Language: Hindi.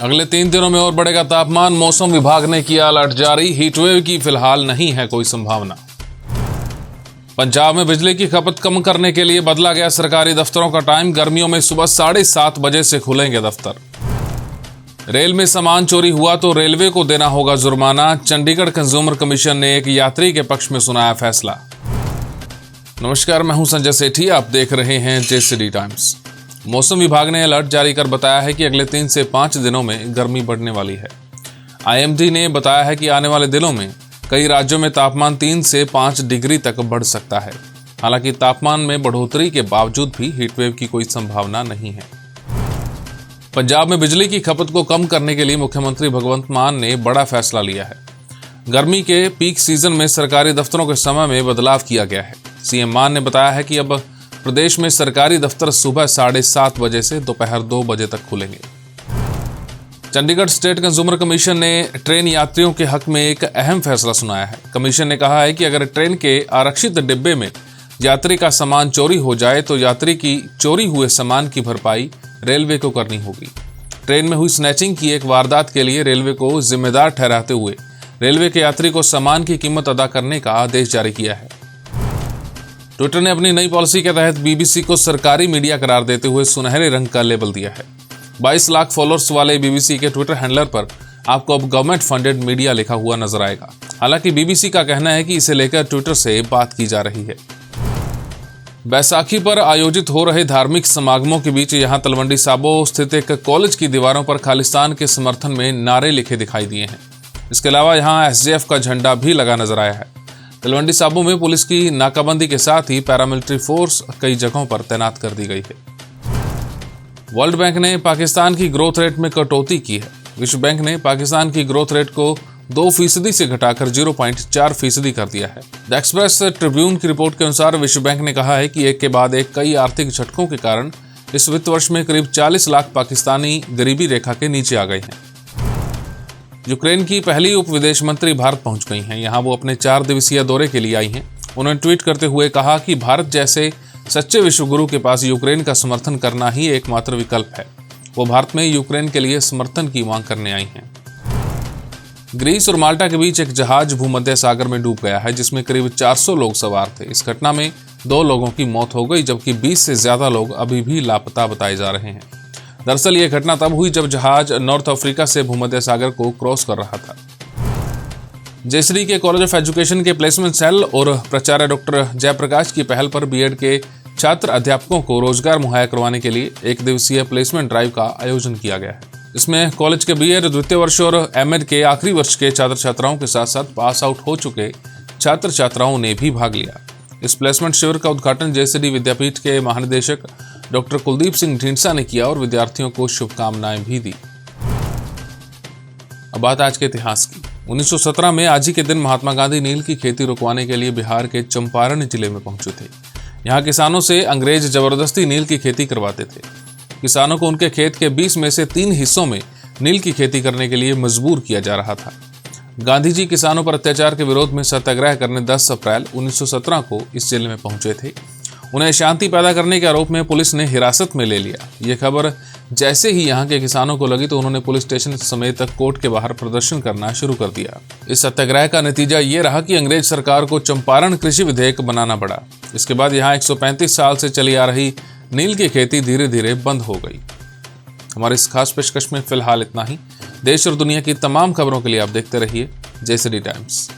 अगले 3 दिनों में और बढ़ेगा तापमान। मौसम विभाग ने किया अलर्ट जारी। हीटवेव की फिलहाल नहीं है कोई संभावना। पंजाब में बिजली की खपत कम करने के लिए बदला गया सरकारी दफ्तरों का टाइम। गर्मियों में सुबह 7:30 बजे से खुलेंगे दफ्तर। रेल में सामान चोरी हुआ तो रेलवे को देना होगा जुर्माना। चंडीगढ़ कंज्यूमर कमीशन ने एक यात्री के पक्ष में सुनाया फैसला। नमस्कार, मैं हूं संजय सेठी। आप देख रहे हैं जेसीडी टाइम्स। मौसम विभाग ने अलर्ट जारी कर बताया है कि अगले 3 से 5 दिनों में गर्मी बढ़ने वाली है। आईएमडी ने बताया है कि आने वाले दिनों में कई राज्यों में तापमान 3 से 5 डिग्री तक बढ़ सकता है। हालांकि तापमान में बढ़ोतरी के बावजूद भी हीटवेव की कोई संभावना नहीं है। पंजाब में बिजली की खपत को कम करने के लिए मुख्यमंत्री भगवंत मान ने बड़ा फैसला लिया है। गर्मी के पीक सीजन में सरकारी दफ्तरों के समय में बदलाव किया गया है। सीएम मान ने बताया है कि अब प्रदेश में सरकारी दफ्तर सुबह 7:30 बजे से दोपहर 2 बजे तक खुलेंगे। चंडीगढ़ स्टेट कंज्यूमर कमीशन ने ट्रेन यात्रियों के हक में एक अहम फैसला सुनाया है। कमीशन ने कहा है कि अगर ट्रेन के आरक्षित डिब्बे में यात्री का सामान चोरी हो जाए तो यात्री की चोरी हुए सामान की भरपाई रेलवे को करनी होगी। ट्रेन में हुई स्नैचिंग की एक वारदात के लिए रेलवे को जिम्मेदार ठहराते हुए रेलवे के यात्री को सामान की कीमत अदा करने का आदेश जारी किया है। ट्विटर ने अपनी नई पॉलिसी के तहत बीबीसी को सरकारी मीडिया करार देते हुए सुनहरे रंग का लेबल दिया है। 22 लाख फॉलोअर्स वाले बीबीसी के ट्विटर हैंडलर पर आपको अब गवर्नमेंट फंडेड मीडिया लिखा हुआ नजर आएगा। हालांकि बीबीसी का कहना है कि इसे लेकर ट्विटर से बात की जा रही है। बैसाखी पर आयोजित हो रहे धार्मिक समागमों के बीच यहां तलवंडी साबो स्थित एक कॉलेज की दीवारों पर खालिस्तान के समर्थन में नारे लिखे दिखाई दिए हैं। इसके अलावा यहां एसडीएफ का झंडा भी लगा नजर आया है। तलवंडी साबो में पुलिस की नाकाबंदी के साथ ही पैरामिलिट्री फोर्स कई जगहों पर तैनात कर दी गई है। वर्ल्ड बैंक ने पाकिस्तान की ग्रोथ रेट में कटौती की है। विश्व बैंक ने पाकिस्तान की ग्रोथ रेट को 2% से घटाकर 0.4% कर दिया है। द एक्सप्रेस ट्रिब्यून की रिपोर्ट के अनुसार विश्व बैंक ने कहा है कि एक के बाद एक कई आर्थिक झटकों के कारण इस वित्त वर्ष में करीब 40 लाख पाकिस्तानी गरीबी रेखा के नीचे आ गए हैं। यूक्रेन की पहली उप विदेश मंत्री भारत पहुंच गई हैं। यहां वो अपने 4 दिवसीय दौरे के लिए आई हैं। उन्होंने ट्वीट करते हुए कहा कि भारत जैसे सच्चे विश्वगुरु के पास यूक्रेन का समर्थन करना ही एकमात्र विकल्प है। वो भारत में यूक्रेन के लिए समर्थन की मांग करने आई हैं। ग्रीस और माल्टा के बीच एक जहाज भूमध्य सागर में डूब गया है, जिसमें करीब 400 लोग सवार थे। इस घटना में 2 लोगों की मौत हो गई, जबकि 20 से ज्यादा लोग अभी भी लापता बताए जा रहे हैं। दरअसल ये घटना तब हुई जब जहाज नॉर्थ अफ्रीका से भूमध्य सागर को क्रॉस कर रहा था। जेएसडी के कॉलेज ऑफ एजुकेशन के प्लेसमेंट सेल और प्राचार्य डॉक्टर जयप्रकाश की पहल पर बीएड के छात्र अध्यापकों को रोजगार मुहैया करवाने के लिए 1 दिवसीय प्लेसमेंट ड्राइव का आयोजन किया गया है। इसमें कॉलेज के बीएड द्वितीय वर्ष और एमएड के आखिरी वर्ष के छात्र छात्राओं के साथ साथ पास आउट हो चुके छात्र छात्राओं ने भी भाग लिया। इस प्लेसमेंट शिविर का उद्घाटन जेएसडी विद्यापीठ के महानिदेशक डॉक्टर कुलदीप सिंह ढींडसा ने किया और विद्यार्थियों को शुभकामनाएं भी दी। अब बात आज के इतिहास की। 1917 में आज ही के दिन महात्मा गांधी नील की खेती रुकवाने के लिए बिहार के चंपारण जिले में पहुंचे थे। यहाँ किसानों से अंग्रेज जबरदस्ती नील की खेती करवाते थे। किसानों को उनके खेत के 20 में से 3 हिस्सों में नील की खेती करने के लिए मजबूर किया जा रहा था। गांधी जी किसानों पर अत्याचार के विरोध में सत्याग्रह करने 10 अप्रैल 1917 को इस जिले में पहुंचे थे। उन्हें शांति पैदा करने के आरोप में पुलिस ने हिरासत में ले लिया। ये खबर जैसे ही यहाँ के किसानों को लगी तो उन्होंने पुलिस स्टेशन समेत कोर्ट के बाहर प्रदर्शन करना शुरू कर दिया। इस सत्याग्रह का नतीजा ये रहा कि अंग्रेज सरकार को चंपारण कृषि विधेयक बनाना पड़ा। इसके बाद यहाँ 135 साल से चली आ रही नील की खेती धीरे धीरे बंद हो गई। हमारे इस खास पेशकश में फिलहाल इतना ही। देश और दुनिया की तमाम खबरों के लिए आप देखते रहिए जेसीडी टाइम्स।